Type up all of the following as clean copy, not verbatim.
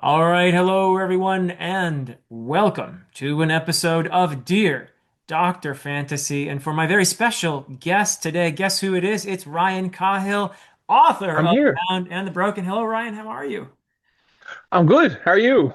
All right, hello everyone, and welcome to an episode of Dear Dr. Fantasy. And for my very special guest today, guess who it is? It's Ryan Cahill, author I'm of here. Bound and the Broken. Hello, Ryan, how are you? I'm good. How are you?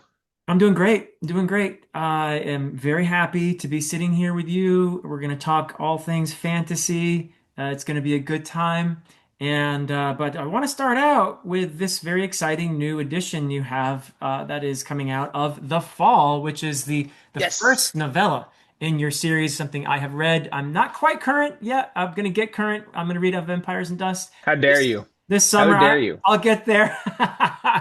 I'm doing great. Doing great. I am very happy to be sitting here with you. We're going to talk all things fantasy. It's going to be a good time. But I want to start out with this very exciting new edition you have that is coming out of The Fall, which is the Yes. first novella in your series, something I have read. I'm not quite current yet. I'm going to get current. I'm going to read Of Empires and Dust How dare this you? this How summer. dare you? I'll get there.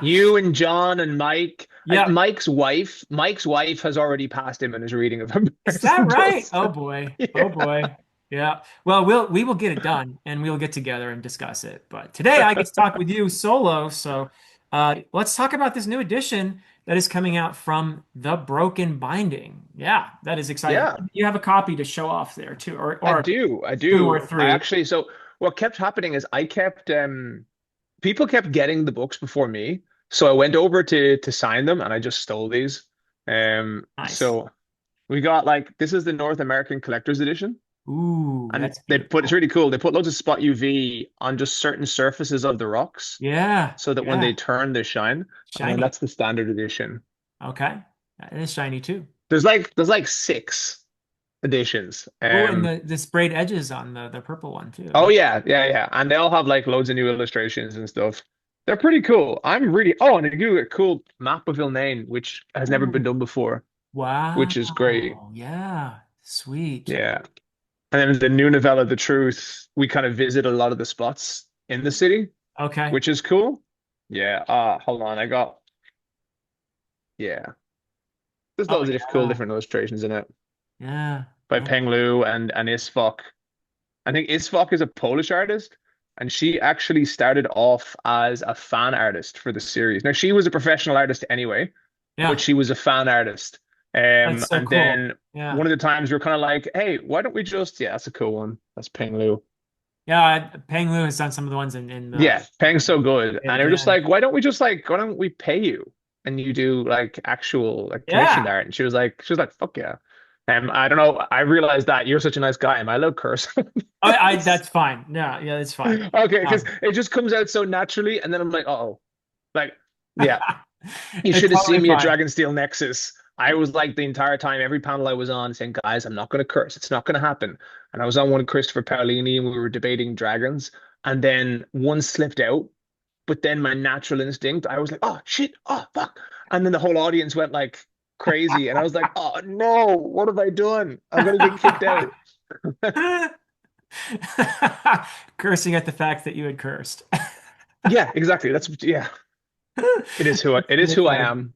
You and John and Mike. Yep. Mike's wife has already passed him in his reading of Is Empires that and right? Dust. Oh boy. Oh Yeah. boy. Yeah. Well, we will get it done and we'll get together and discuss it. But today I get to talk with you solo. So let's talk about this new edition that is coming out from The Broken Binding. Yeah, that is exciting. Yeah, You have a copy to show off there too, I or do. I two or do. I three. actually, so what kept happening is I kept people kept getting the books before me. So I went over to sign them and I just stole these. Nice. So we got like this is the North American Collector's Edition. Ooh, And that's they put it's beautiful. really cool. They put loads of spot UV on just certain surfaces of the rocks Yeah. so that when they Yeah. turn, they shine. And then Shiny. that's the standard edition. Okay. It is shiny too. There's like six editions. Oh, and the sprayed edges on the purple one Oh too. yeah, yeah, yeah. And they all have like loads of new illustrations and stuff. They're pretty cool. And they do a cool map of Ilmaine, which has never been Ooh. done before, which is great. Wow. Yeah. Sweet. Yeah. And then the new novella, The Truth, we kind of visit a lot of the spots in the city, Okay. which is cool. Yeah. Hold on. Yeah. There's Oh loads of cool yeah. different illustrations in it Yeah. by Yeah. Peng Lu and Isfok. I think Isfok is a Polish artist, and she actually started off as a fan artist for the series. Now she was a professional artist anyway, but Yeah. she was a fan artist. That's so And cool. then Yeah. one of the times we are kind of like, hey, why don't we just? Yeah, that's a cool one. That's Peng Lu. Yeah. Peng Lu has done some of the ones in the Yeah, Peng's so good. And they're just again. like, why don't we pay you? And you do like actual like commissioned Yeah. art. And she was like, fuck yeah. I don't know. I realized that you're such a nice guy. Am I allowed curse? I that's fine. Yeah. Yeah. That's fine. Okay, because Um, it just comes out so naturally, and then I'm like, oh, like, yeah, you it's should have totally seen me at fine. Dragonsteel Nexus. I was like the entire time, every panel I was on, saying, guys, I'm not going to curse. It's not going to happen. And I was on one with Christopher Paolini, and we were debating dragons, and then one slipped out. But then my natural instinct, I was like, oh shit, oh fuck. And then the whole audience went like crazy. And I was like, oh no, what have I done? I'm gonna get kicked out. Cursing at the fact that you had cursed. Yeah, exactly. Yeah. It is That's who I funny. am.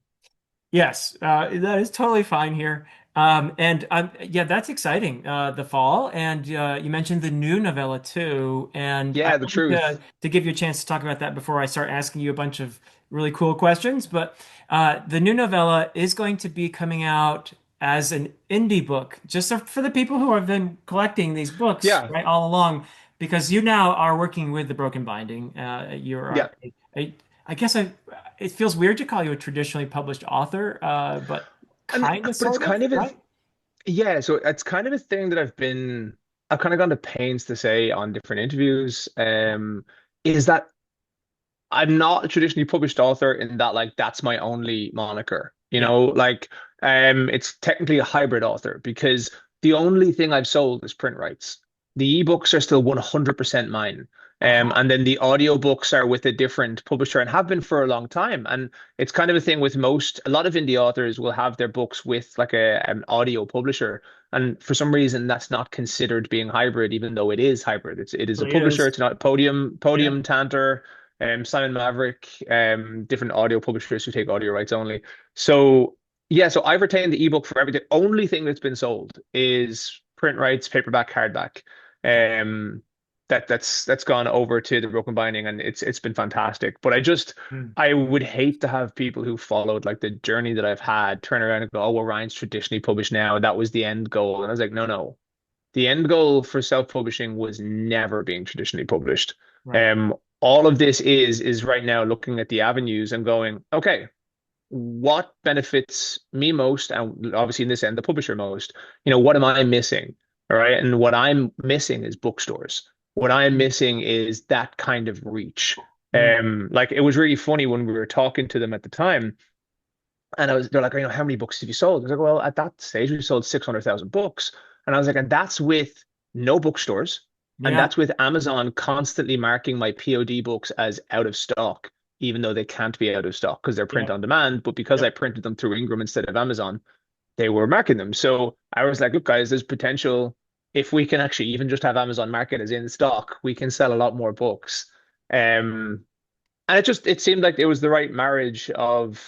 Yes, that is totally fine here. Yeah, that's exciting. The fall, and you mentioned the new novella too. And I Yeah, the wanted truth. to give you a chance to talk about that before I start asking you a bunch of really cool questions. But the new novella is going to be coming out as an indie book, just for the people who have been collecting these books, Yeah, right, all along, because you now are working with the Broken Binding. yeah. A, I guess it feels weird to call you a traditionally published author, but And kind of, but it's sort of, kind of a right? yeah, so it's kind of a thing that I've kind of gone to pains to say on different interviews, is that I'm not a traditionally published author in that like that's my only moniker. Yeah. Like it's technically a hybrid author because the only thing I've sold is print rights. The ebooks are still 100% mine. Uh-huh. And then the audiobooks are with a different publisher and have been for a long time. And it's kind of a thing with a lot of indie authors will have their books with like an audio publisher. And for some reason, that's not considered being hybrid, even though it is hybrid. It is a Really publisher. is. It's not Yeah. Podium, Tantor, Simon Maverick, different audio publishers who take audio rights only. So yeah, so I've retained the ebook for everything. The only thing that's been sold is print rights, paperback, hardback. Okay. Um, that's gone over to the Broken Binding, and it's been fantastic. But Hmm. I would hate to have people who followed like the journey that I've had turn around and go, oh well, Ryan's traditionally published now. That was the end goal, and I was like, no, no. The end goal for self-publishing was never being traditionally published. Right. All of this is right now looking at the avenues and going, okay, what benefits me most, and obviously in this end, the publisher most, what am I missing? All right. And what I'm missing is bookstores. What I'm missing is that kind of reach. Mm, Like it was really funny when we were talking to them at the time, and they're like, how many books have you sold? I was like, well, at that stage, we sold 600,000 books. And I was like, and that's with no bookstores. And yeah, that's with Amazon constantly marking my POD books as out of stock, even though they can't be out of stock because they're print yeah, on demand. But because I yep, printed them through Ingram instead of Amazon, they were marking them. So I was like, look, guys, there's potential. If we can actually even just have Amazon market as in stock, we can sell a lot more books. And it seemed like it was the right marriage of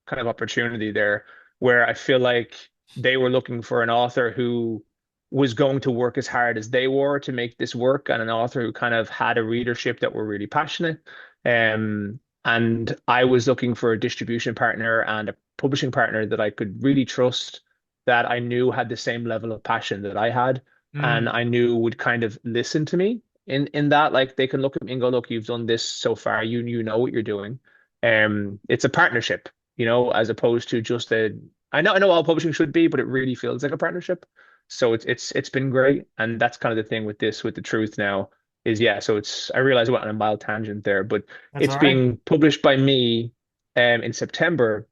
kind of opportunity there where I feel like they were looking for an author who was going to work as hard as they were to make this work and an author who kind of had a readership that were really passionate. And I was looking for a distribution partner and a publishing partner that I could really trust, that I knew had the same level of passion that I had, and mm, I knew would kind of listen to me in that, like they can look at me and go, look, you've done this so far, you know what you're doing. It's a partnership, as opposed to just I know all publishing should be, but it really feels like a partnership. So it's been great. And that's kind of the thing with this, with the truth now is, yeah, so I realize I went on a mild tangent there, but that's it's all right. being published by me in September,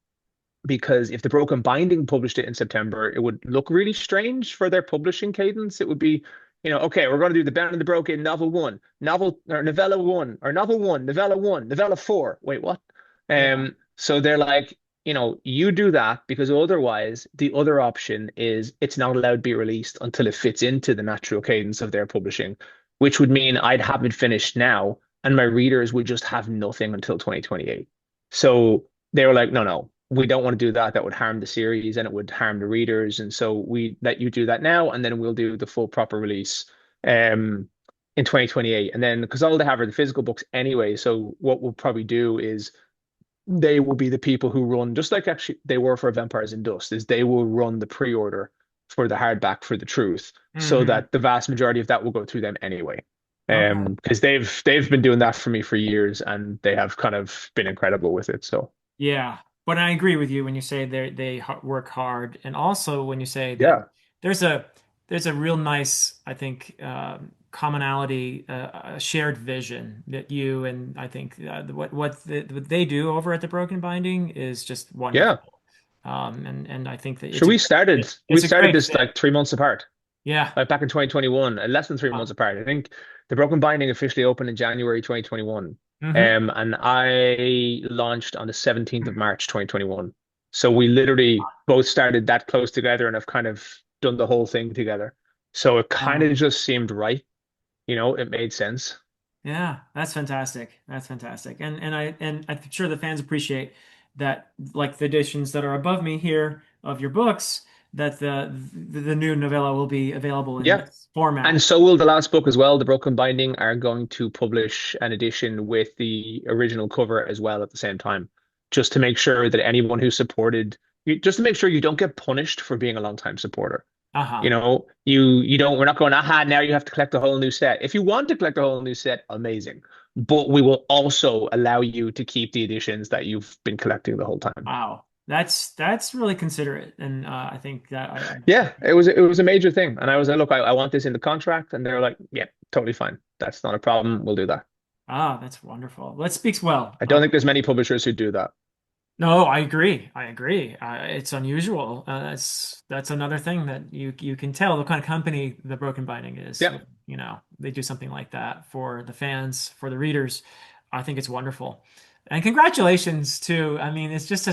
because if the Broken Binding published it in September, it would look really strange for their publishing cadence. It would be, okay, we're going to do the Bound and the Broken novel one, novel or novella one, or novel one, novella four. Wait, what? Yeah. So they're like, you do that, because otherwise the other option is it's not allowed to be released until it fits into the natural cadence of their publishing, which would mean I'd have it finished now and my readers would just have nothing until 2028. So they were like, no, no, we don't want to do that. That would harm the series and it would harm the readers. And so we let you do that now, and then we'll do the full proper release um in 2028. And then because all they have are the physical books anyway, so what we'll probably do is they will be the people who run, just like actually they were for Vampires in Dust, is they will run the pre-order for the hardback for the truth, so Hmm. that the vast majority of that will go through them anyway. Okay. Because they've been doing that for me for years and they have kind of been incredible with it. So Yeah, but I agree with you when you say work hard, and also when you say that yeah. there's a there's a real nice, I think, commonality, a shared vision that you and I think what they do over at the Broken Binding is just Yeah. wonderful. And I think that So we it's a started great this fit. like 3 months apart, Yeah. like back in 2021, less than three Wow. months apart. I think the Broken Binding officially opened in January 2021. Hmm. And I launched on the 17th of March 2021. So we literally both started that close together and have kind of done the whole thing together. So it kind Wow. of just seemed right, it made sense. Yeah, that's fantastic. That's fantastic. And I'm sure the fans appreciate that, like the editions that are above me here of your books, that the new novella will be available in Yeah. this And format. so will the last book as well. The Broken Binding are going to publish an edition with the original cover as well at the same time, just to make sure that anyone who supported, just to make sure you don't get punished for being a long time supporter. Uh-huh. You don't, we're not going, aha, now you have to collect a whole new set. If you want to collect a whole new set, amazing. But we will also allow you to keep the editions that you've been collecting the whole time. Wow. That's really considerate. And I think that Yeah, it was a major thing. And I was like, look, I want this in the contract. And they were like, yeah, totally fine. That's not a problem. We'll do that. that's wonderful. That speaks well. I don't think there's many publishers who do that. No, I agree. I agree. It's unusual. That's another thing that you can tell the kind of company the Broken Binding is. Yeah. They do something like that for the fans, for the readers. I think it's wonderful. And congratulations too. I mean, it's just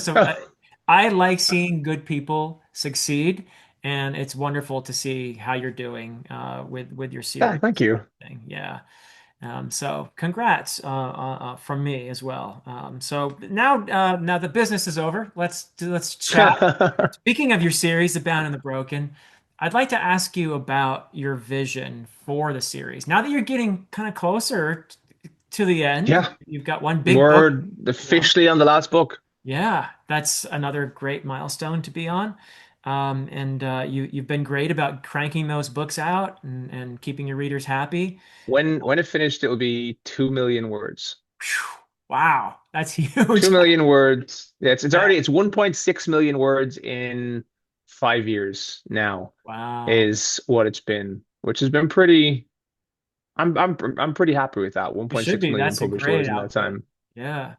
I like seeing good people succeed, and it's wonderful to see how you're doing with your Yeah, series thank and you. everything. Yeah. So congrats from me as well. So now the business is over. Let's chat. Speaking of your series, The Bound and the Broken, I'd like to ask you about your vision for the series. Now that you're getting kind of closer to the end, Yeah, you've got one big book. we're officially on the last book. Yeah, that's another great milestone to be on. And you've been great about cranking those books out and keeping your readers happy. When it finished, it will be 2 million words. Phew. Wow, that's 2 huge. million words. Yeah, it's Yeah. already it's 1.6 million words in 5 years now Wow. is what it's been, which has been pretty. I'm pretty happy with that. It should 1.6 be. million That's a published great words in that output. time. Yeah,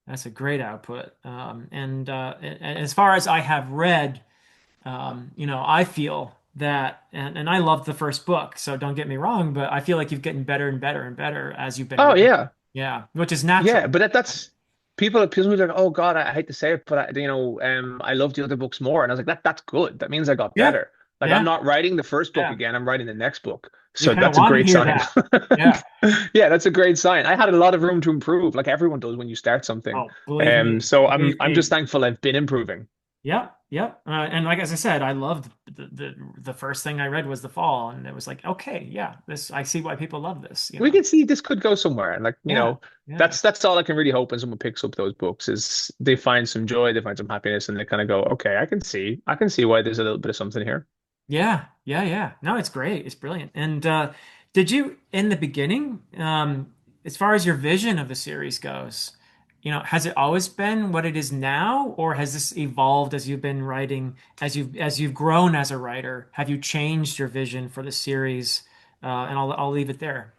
that's a great output. And as far as I have read, I feel that, and I loved the first book, so don't get me wrong, but I feel like you've gotten better and better and better as you've been Oh reading. yeah, Yeah, which is natural. yeah, but that's people are like, oh God, I hate to say it, but I love the other books more, and I was like, that's good. That means I got Yeah, better. Like I'm yeah, not writing the first book yeah. again. I'm writing the next book. You So kind of that's a want to great hear sign. that. Yeah. Yeah, that's a great sign. I had a lot of room to improve, like everyone does when you start something. Oh, believe me, So believe I'm just me. thankful I've been improving. Yep, yep. And like as I said, I loved the first thing I read was The Fall, and it was like, okay, yeah, this I see why people love this. We can see this could go somewhere, and Yeah, yeah. that's all I can really hope when someone picks up those books is they find some joy, they find some happiness, and they kind of go, okay, I can see why there's a little bit of something here. Yeah, yeah, yeah. No, it's great. It's brilliant. And did you, in the beginning, as far as your vision of the series goes, has it always been what it is now, or has this evolved as you've been writing, as you've grown as a writer? Have you changed your vision for the series? And I'll leave it there.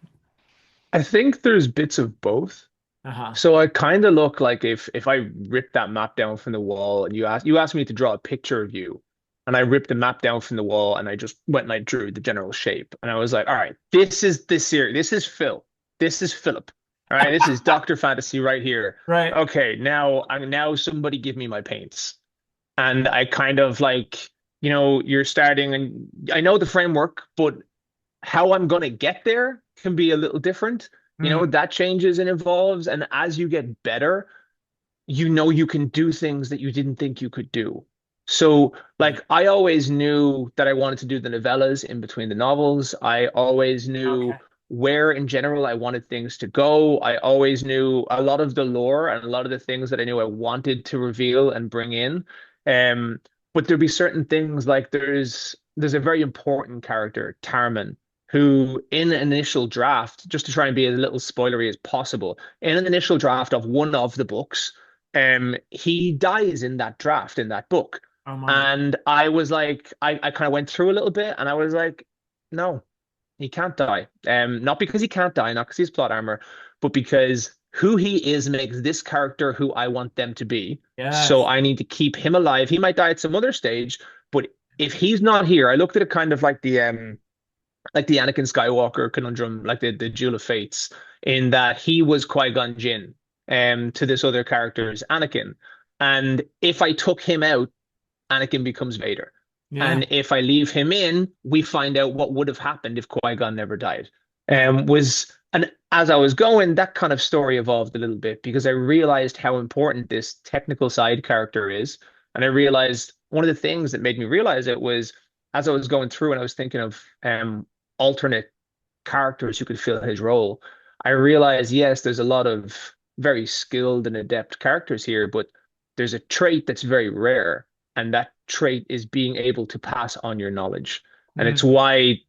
I think there's bits of both. Uh-huh. So I kind of look like if I rip that map down from the wall and you asked me to draw a picture of you, and I ripped the map down from the wall and I just went and I drew the general shape, and I was like, all right, this is this series, this is Phil, this is Philip, all right, this is Doctor Fantasy right here. Right. Okay, now somebody give me my paints, and I kind of like you're starting and I know the framework, but how I'm going to get there can be a little different. Mm, That changes and evolves. And as you get better, you can do things that you didn't think you could do. So, yeah. like, I always knew that I wanted to do the novellas in between the novels. I always knew Okay. where, in general, I wanted things to go. I always knew a lot of the lore and a lot of the things that I knew I wanted to reveal and bring in. Um, but there'd be certain things like there's a very important character, Tarman, who in an initial draft, just to try and be as little spoilery as possible, in an initial draft of one of the books he dies in that draft in that book. Oh my God. And I was like, I kind of went through a little bit and I was like, no, he can't die. Not because he can't die, not because he's plot armor, but because who he is makes this character who I want them to be. So Yes. I need to keep him alive. He might die at some other stage, but if he's not here, I looked at it kind of like the Anakin Skywalker conundrum, like the Duel of Fates, in that he was Qui-Gon Jinn to this other character's Anakin. And if I took him out, Anakin becomes Vader. Yeah. And if I leave him in, we find out what would have happened if Qui-Gon never died. Yeah. Was and as I was going, that kind of story evolved a little bit because I realized how important this technical side character is. And I realized one of the things that made me realize it was as I was going through and I was thinking of alternate characters who could fill his role, I realized, yes, there's a lot of very skilled and adept characters here, but there's a trait that's very rare, and that trait is being able to pass on your knowledge. And it's Mm, why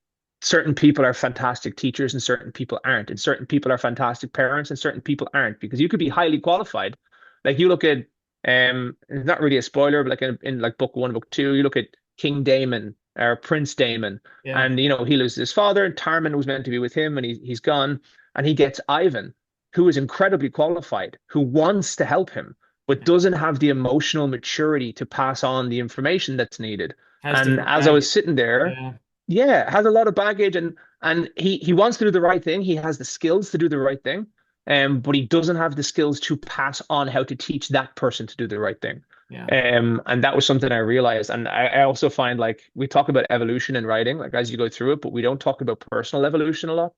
certain people are fantastic teachers and certain people aren't, and certain people are fantastic parents and certain people aren't, because you could be highly qualified. Like you look at, it's not really a spoiler, but like in like book one, book two, you look at King Damon or Prince Damon, yeah. and he loses his father, and Tarman was meant to be with him, and he's gone, and he gets Ivan, who is incredibly qualified, who wants to help him, but doesn't have the emotional maturity to pass on the information that's needed. Has And different as I was baggage. sitting there, Yeah. yeah, has a lot of baggage, and he wants to do the right thing. He has the skills to do the right thing, but he doesn't have the skills to pass on how to teach that person to do the right thing. Yeah. And that was something I realized. And I also find like we talk about evolution in writing, like as you go through it, but we don't talk about personal evolution a lot.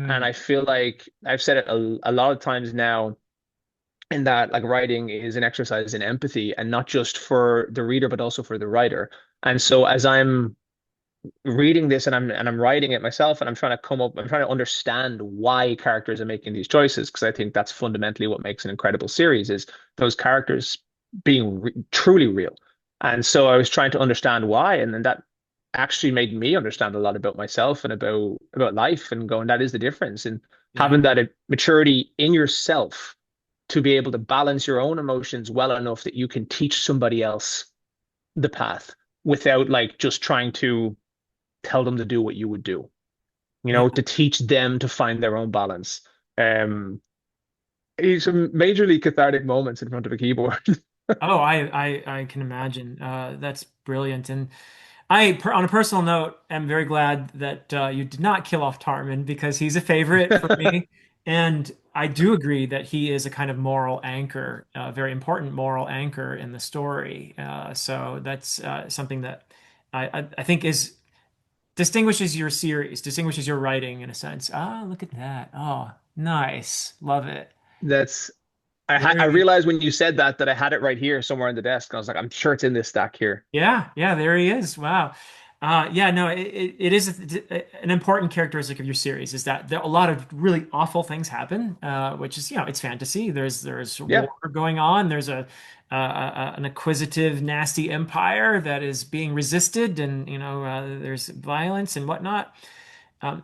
And Mm, I feel like I've said it a lot of times now in that like writing is an exercise in empathy and not just for the reader, but also for the writer. And so as I'm reading this and I'm writing it myself and I'm trying to understand why characters are making these choices because I think that's fundamentally what makes an incredible series is those characters being truly real. And so I was trying to understand why, and then that actually made me understand a lot about myself and about life and going, that is the difference. And yeah. having that maturity in yourself to be able to balance your own emotions well enough that you can teach somebody else the path without like just trying to tell them to do what you would do, Yeah. to teach them to find their own balance. Um, it's some majorly cathartic moments in front of a keyboard. Oh, I can imagine. That's brilliant. And on a personal note, am very glad that you did not kill off Tarman because he's a favorite for me. And I do agree that he is a kind of moral anchor, a very important moral anchor in the story. So that's something that I think is distinguishes your series, distinguishes your writing in a sense. Ah, look at that. Oh, nice. Love it. That's I Very realized when you said that I had it right here somewhere on the desk. I was like, I'm sure it's in this stack here. Yeah, yeah, there he is. Wow. Yeah, no, it is an important characteristic of your series is that a lot of really awful things happen, which is, it's fantasy. There's war Yeah, going on. There's an acquisitive, nasty empire that is being resisted, and there's violence and whatnot.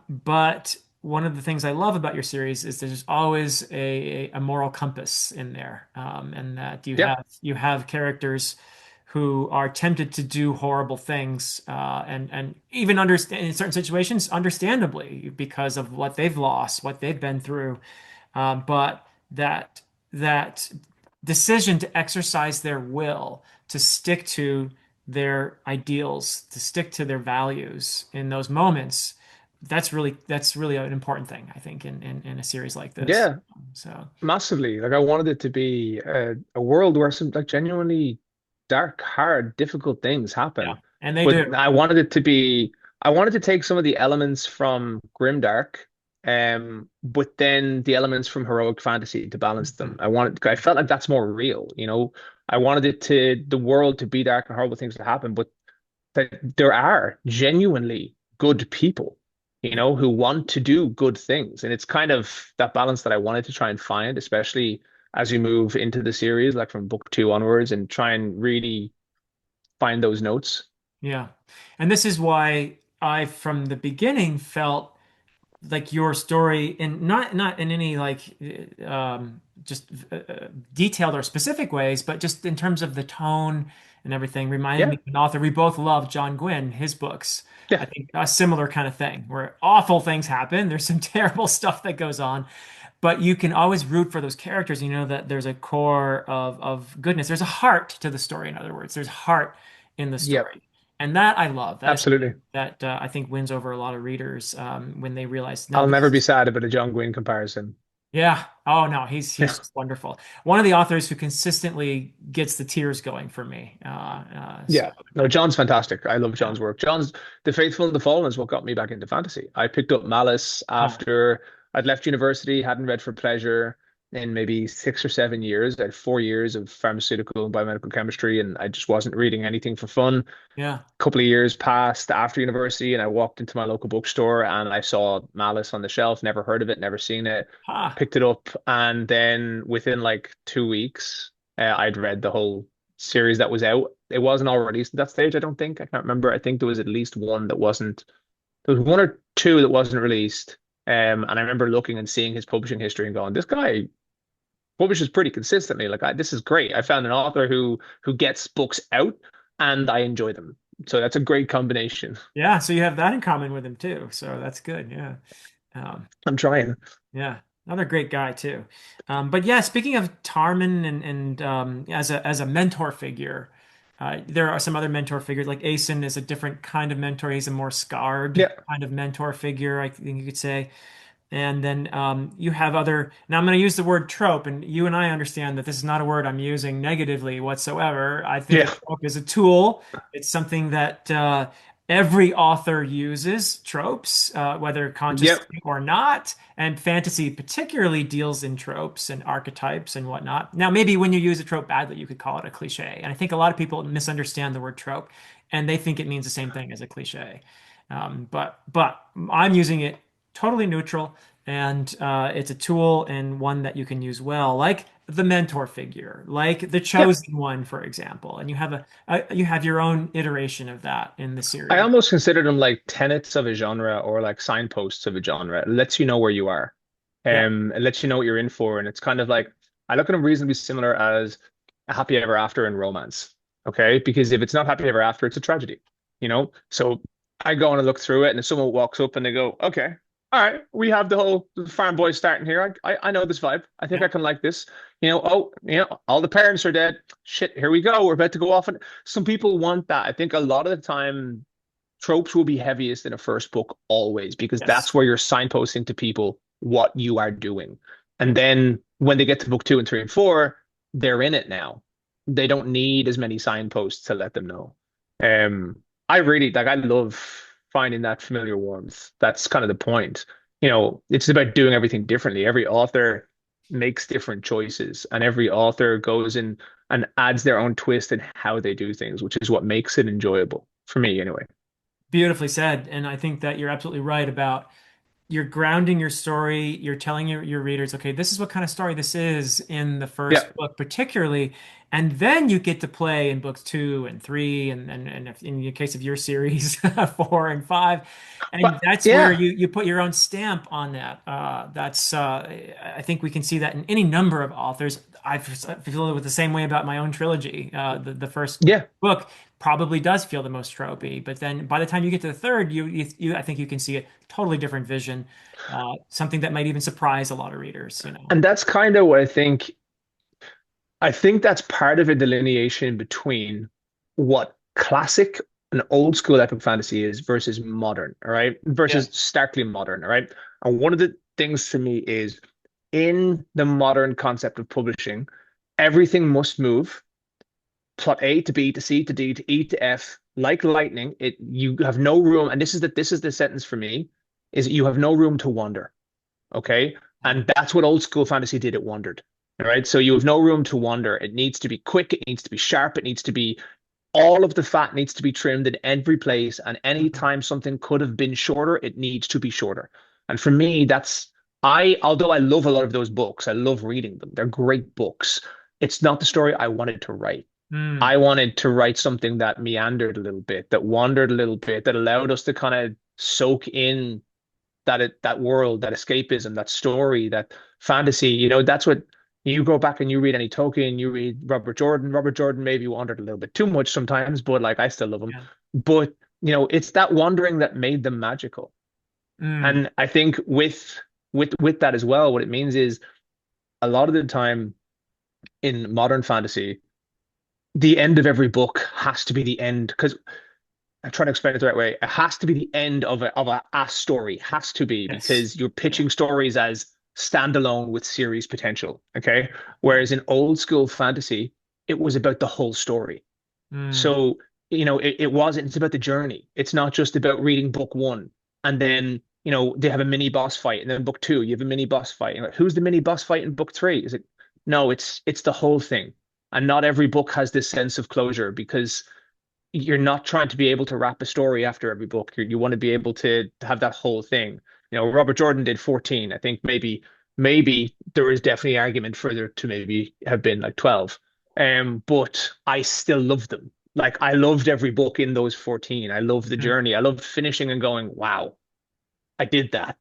But one of the things I love about your series is there's always a moral compass in there, and that yeah, you have characters who are tempted to do horrible things, and even understand in certain situations, understandably, because of what they've lost, what they've been through. But that decision to exercise their will, to stick to their ideals, to stick to their values in those moments, that's really an important thing, I think, in a series like this. yeah. So Massively. Like I wanted it to be a world where some like genuinely dark, hard, difficult things yeah, happen. and they But do. I wanted to take some of the elements from grimdark, but then the elements from heroic fantasy to balance them. I felt like that's more real. I wanted the world to be dark and horrible things to happen, but that there are genuinely good people, Yeah, who want to do good things. And it's kind of that balance that I wanted to try and find, especially as we move into the series, like from book two onwards, and try and really find those notes. yeah, and this is why I, from the beginning, felt like your story in not in any like just detailed or specific ways, but just in terms of the tone and everything, reminded me Yeah. of an author we both love, John Gwynne, his books. I Yeah. think a similar kind of thing where awful things happen. There's some terrible stuff that goes on, but you can always root for those characters. You know that there's a core of goodness. There's a heart to the story. In other words, there's heart in the Yep. story, and that I love. That is Absolutely. something that I think wins over a lot of readers when they realize, no, I'll this never be is, sad about a John Gwynne comparison. yeah. Oh no, he's Yeah. just wonderful. One of the authors who consistently gets the tears going for me. So Yeah. No, John's fantastic. I love yeah. John's work. John's The Faithful and the Fallen is what got me back into fantasy. I picked up Malice Oh after I'd left university, hadn't read for pleasure in maybe 6 or 7 years. I had 4 years of pharmaceutical and biomedical chemistry, and I just wasn't reading anything for fun. yeah. Couple of years passed after university, and I walked into my local bookstore and I saw Malice on the shelf. Never heard of it, never seen it. Ha. Picked it up, and then within like 2 weeks, I'd read the whole series that was out. It wasn't all released at that stage, I don't think. I can't remember. I think there was at least one that wasn't. There was one or two that wasn't released. And I remember looking and seeing his publishing history and going, this guy publishes pretty consistently. Like, this is great. I found an author who gets books out, and I enjoy them. So that's a great combination. Yeah. So you have that in common with him too. So that's good. Yeah. Um, I'm trying. Yeah, another great guy too. But yeah, speaking of Tarman and as a mentor figure, there are some other mentor figures. Like Aeson is a different kind of mentor. He's a more scarred Yeah. kind of mentor figure, I think you could say. And then you have other. Now I'm going to use the word trope, and you and I understand that this is not a word I'm using negatively whatsoever. I think a Yeah. trope is a tool. It's something that every author uses tropes, whether Yep. consciously or not. And fantasy particularly deals in tropes and archetypes and whatnot. Now, maybe when you use a trope badly, you could call it a cliche. And I think a lot of people misunderstand the word trope, and they think it means the same thing as a cliche. But I'm using it totally neutral, and it's a tool and one that you can use well, like the mentor figure, like the Yep. chosen one, for example. And you have your own iteration of that in the I series. almost consider them like tenets of a genre or like signposts of a genre. It lets you know where you are. Yeah, It lets you know what you're in for. And it's kind of like I look at them reasonably similar as a happy ever after in romance. Okay, because if it's not happy ever after, it's a tragedy. So I go on and look through it, and if someone walks up and they go, "Okay, all right, we have the farm boy starting here. I know this vibe. I think I Yeah. can like this. All the parents are dead. Shit, here we go. We're about to go off." And some people want that. I think a lot of the time tropes will be heaviest in a first book always because that's Yes. where you're signposting to people what you are doing. And Yep. then when they get to book two and three and four, they're in it now. They don't need as many signposts to let them know. Um, I really like I love finding that familiar warmth. That's kind of the point. It's about doing everything differently. Every author makes different choices, and every author goes in and adds their own twist in how they do things, which is what makes it enjoyable for me anyway. Beautifully said. And I think that you're absolutely right about you're grounding your story. You're telling your readers, okay, this is what kind of story this is in the Yeah. first book, particularly. And then you get to play in books two and three, and if, in the case of your series, four and five. And But that's where yeah, you put your own stamp on that. I think we can see that in any number of authors. I feel it the same way about my own trilogy. The first yeah. book probably does feel the most tropey. But then by the time you get to the third, I think you can see a totally different vision, something that might even surprise a lot of readers. And that's kind of what I think. I think that's part of a delineation between what classic and old school epic fantasy is versus modern, all right? Yeah. Versus starkly modern, all right? And one of the things to me is in the modern concept of publishing, everything must move plot A to B to C to D to E to F like lightning. You have no room, and this is the sentence for me, is that you have no room to wander. Okay. Yeah. And that's what old school fantasy did. It wandered. All right. So you have no room to wander. It needs to be quick. It needs to be sharp. It needs to be all of the fat needs to be trimmed in every place. And Mhm. anytime something could have been shorter, it needs to be shorter. And for me, although I love a lot of those books, I love reading them. They're great books. It's not the story I wanted to write. Mm. I wanted to write something that meandered a little bit, that wandered a little bit, that allowed us to kind of soak in that world, that escapism, that story, that fantasy. That's what you go back and you read any Tolkien, you read Robert Jordan. Robert Jordan maybe wandered a little bit too much sometimes, but like I still love him. Yeah. But it's that wandering that made them magical. Mm. And I think with that as well, what it means is a lot of the time in modern fantasy, the end of every book has to be the end because I'm trying to explain it the right way. It has to be the end of a story. Has to be Yes. because you're Yeah. pitching stories as standalone with series potential. Okay. Yeah. Whereas in old school fantasy, it was about the whole story. Mm. So, it wasn't, it's about the journey. It's not just about reading book one and then, they have a mini boss fight. And then book two, you have a mini boss fight. And like, who's the mini boss fight in book three? Is it, no, it's the whole thing. And not every book has this sense of closure because you're not trying to be able to wrap a story after every book. You want to be able to have that whole thing. Robert Jordan did 14. I think maybe there is definitely argument further to maybe have been like 12. But I still love them. Like I loved every book in those 14. I loved the Mm. journey. I loved finishing and going, wow, I did that.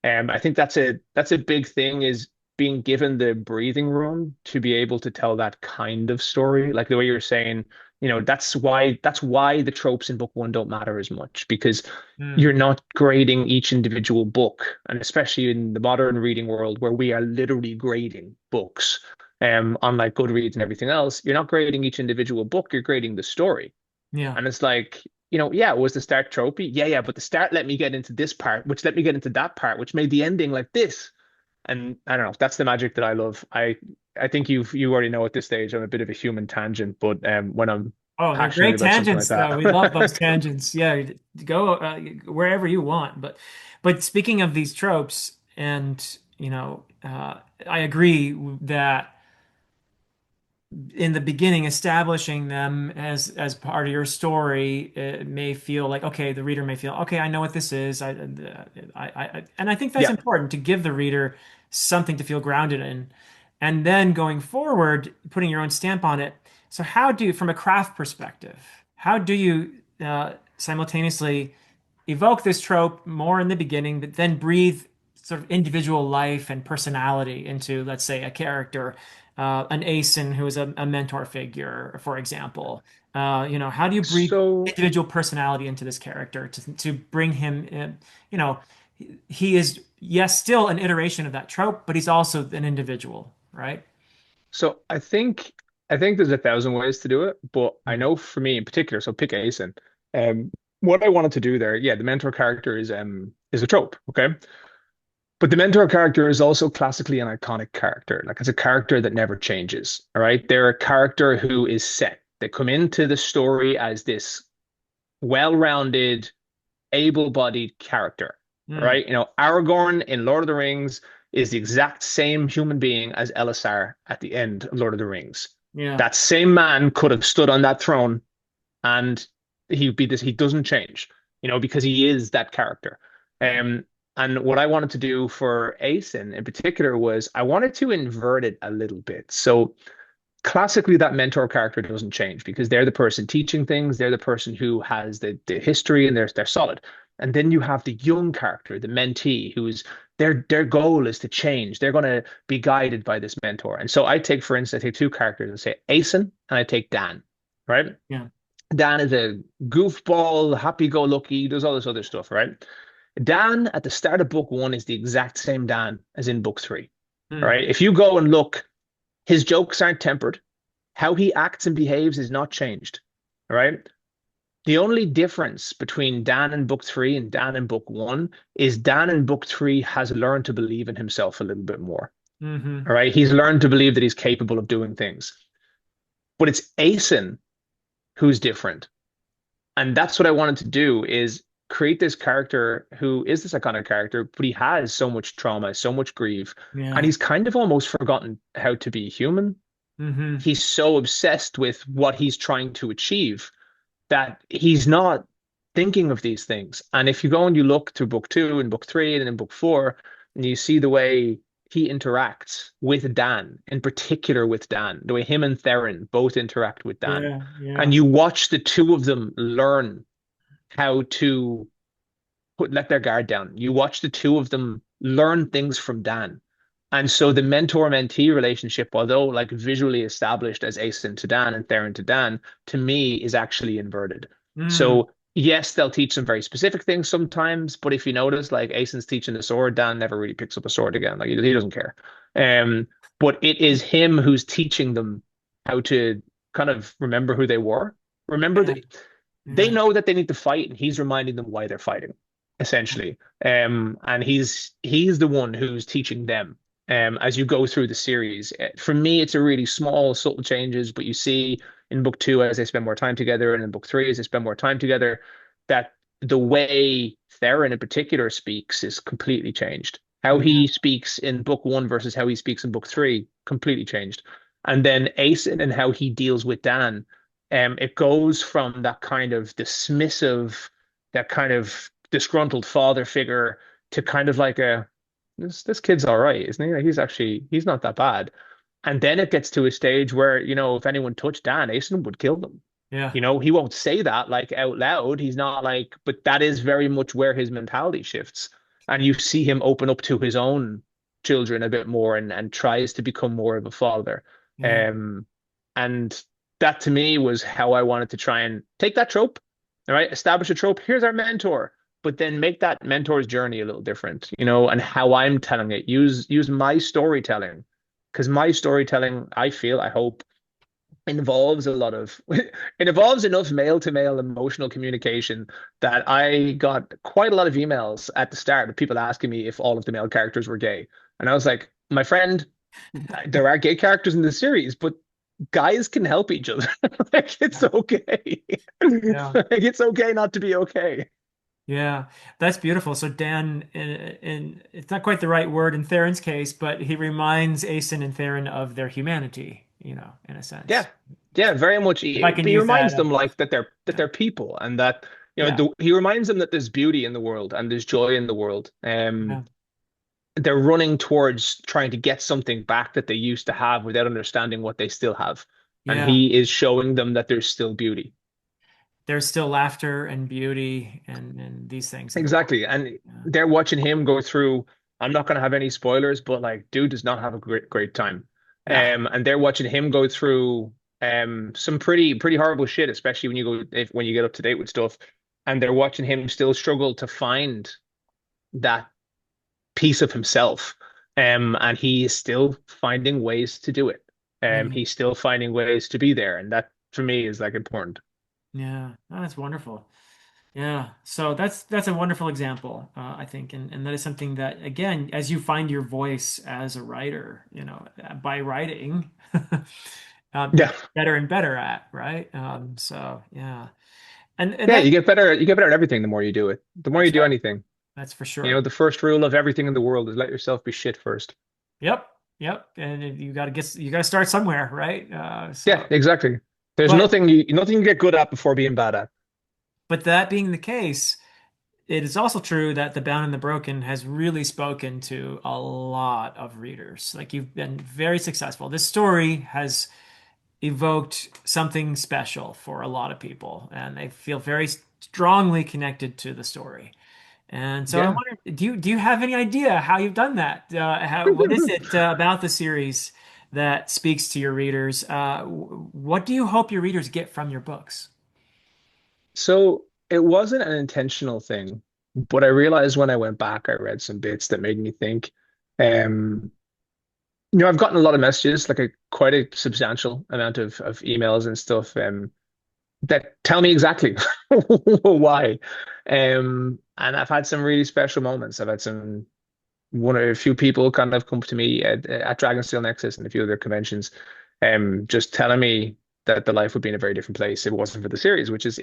I think that's a big thing is being given the breathing room to be able to tell that kind of story. Like the way you're saying, that's why the tropes in book one don't matter as much because Mm. you're not grading each individual book, and especially in the modern reading world where we are literally grading books, unlike Goodreads and everything else, you're not grading each individual book, you're grading the story. Yeah. And it's like, yeah, was the start tropey? Yeah, yeah, but the start let me get into this part, which let me get into that part, which made the ending like this. And I don't know, that's the magic that I love. I think you already know at this stage I'm a bit of a human tangent, but when I'm Oh, they're passionate great about something like tangents, though. We love those that. tangents. Yeah, go wherever you want. But speaking of these tropes, and I agree that in the beginning, establishing them as part of your story, it may feel like, okay, the reader may feel, okay, I know what this is. And I think that's Yeah, important to give the reader something to feel grounded in. And then going forward, putting your own stamp on it. So how do you, from a craft perspective, how do you simultaneously evoke this trope more in the beginning, but then breathe sort of individual life and personality into, let's say, a character? an Asen who is a mentor figure, for example? How do you breathe So individual personality into this character to bring him in? You know, he is, yes, still an iteration of that trope, but he's also an individual, right? so I think there's a thousand ways to do it, but I Mm. know for me in particular, so pick Asen. What I wanted to do there, yeah, the mentor character is a trope, okay? But the mentor character is also classically an iconic character. Like it's a character that never changes. All right. They're a character who is set. They come into the story as this well-rounded, able-bodied character. All Mm. right. Aragorn in Lord of the Rings is the exact same human being as Elisar at the end of Lord of the Rings. Yeah. That same man could have stood on that throne and he'd be this. He doesn't change, because he is that character. Um, and what I wanted to do for Asen in particular was I wanted to invert it a little bit. So classically, that mentor character doesn't change because they're the person teaching things, they're the person who has the history, and they're solid. And then you have the young character, the mentee, who's their goal is to change. They're going to be guided by this mentor. And so I take, for instance, I take two characters and say Asen and I take Dan, right? Yeah. Dan is a goofball, happy-go-lucky, does all this other stuff, right? Dan at the start of book one is the exact same Dan as in book three. All Mm. right. If you go and look, his jokes aren't tempered. How he acts and behaves is not changed. All right. The only difference between Dan in book three and Dan in book one is Dan in book three has learned to believe in himself a little bit more. Hmm. All right. He's learned to believe that he's capable of doing things. But it's Asen who's different. And that's what I wanted to do is create this character who is this iconic character, but he has so much trauma, so much grief, and Yeah. he's kind of almost forgotten how to be human. Hmm. He's so obsessed with what he's trying to achieve that he's not thinking of these things. And if you go and you look through book two and book three and in book four, and you see the way he interacts with Dan, in particular with Dan, the way him and Theron both interact with Dan, Yeah. and Yeah. you watch the two of them learn how to let their guard down. You watch the two of them learn things from Dan. And so the mentor-mentee relationship, although like visually established as Asen to Dan and Theron to Dan, to me is actually inverted. Mm. So yes, they'll teach some very specific things sometimes, but if you notice, like Asen's teaching the sword, Dan never really picks up a sword again. Like he doesn't care. Um, but it is him who's teaching them how to kind of remember who they were. Remember Yeah. that they Yeah. know that they need to fight, and he's reminding them why they're fighting, essentially. And he's the one who's teaching them as you go through the series. For me, it's a really small, subtle changes, but you see in book two as they spend more time together, and in book three as they spend more time together, that the way Theron in particular speaks is completely changed. How Yeah. he speaks in book one versus how he speaks in book three completely changed. And then Ace and how he deals with Dan, it goes from that kind of dismissive, that kind of disgruntled father figure to kind of like a this kid's all right, isn't he? Like, he's not that bad. And then it gets to a stage where, if anyone touched Dan, Asen would kill them. Yeah. He won't say that like out loud. He's not like, but that is very much where his mentality shifts. And you see him open up to his own children a bit more and tries to become more of a father. Yeah. Um, and that to me was how I wanted to try and take that trope, all right, establish a trope. Here's our mentor, but then make that mentor's journey a little different, and how I'm telling it. Use my storytelling, because my storytelling, I hope, involves a lot of it involves enough male to male emotional communication that I got quite a lot of emails at the start of people asking me if all of the male characters were gay. And I was like, my friend, there are gay characters in the series, but guys can help each other. Like it's Yeah. okay. Yeah. Like it's okay not to be okay. Yeah, that's beautiful. So Dan, in it's not quite the right word in Theron's case, but he reminds Aeson and Theron of their humanity, in a Yeah. sense. Yeah, very much. If I can He use reminds that. them like that Yeah, they're people and that yeah, he reminds them that there's beauty in the world and there's joy in the world. yeah, They're running towards trying to get something back that they used to have without understanding what they still have. And yeah. he is showing them that there's still beauty. There's still laughter and beauty and these things in the world. Exactly. And Yeah, they're watching him go through, I'm not going to have any spoilers, but like, dude does not have a great time. Yeah. And they're watching him go through some pretty horrible shit, especially when you when you get up to date with stuff, and they're watching him still struggle to find that piece of himself. And he is still finding ways to do it. Yeah. He's still finding ways to be there, and that for me is like important. Yeah. Oh, that's wonderful. Yeah. So that's a wonderful example, I think, and that is something that, again, as you find your voice as a writer, by writing, you Yeah, get better and better at, right? So yeah, and yeah, that you get better at everything the more you do it. The more you that's do right. anything. That's for You know, sure. the first rule of everything in the world is let yourself be shit first. Yep. Yep. And you got to start somewhere, right? Yeah, So, exactly. There's but nothing you get good at before being bad at. but that being the case, it is also true that The Bound and the Broken has really spoken to a lot of readers. Like, you've been very successful. This story has evoked something special for a lot of people, and they feel very strongly connected to the story. And so I Yeah. wonder, do you have any idea how you've done that? What is it about the series that speaks to your readers? What do you hope your readers get from your books? So it wasn't an intentional thing, but I realized when I went back, I read some bits that made me think. Um, I've gotten a lot of messages, like a quite a substantial amount of emails and stuff, that tell me exactly why. And I've had some really special moments. I've had some one or a few people kind of come to me at Dragonsteel Nexus and a few other conventions, just telling me that the life would be in a very different place if it wasn't for the series, which is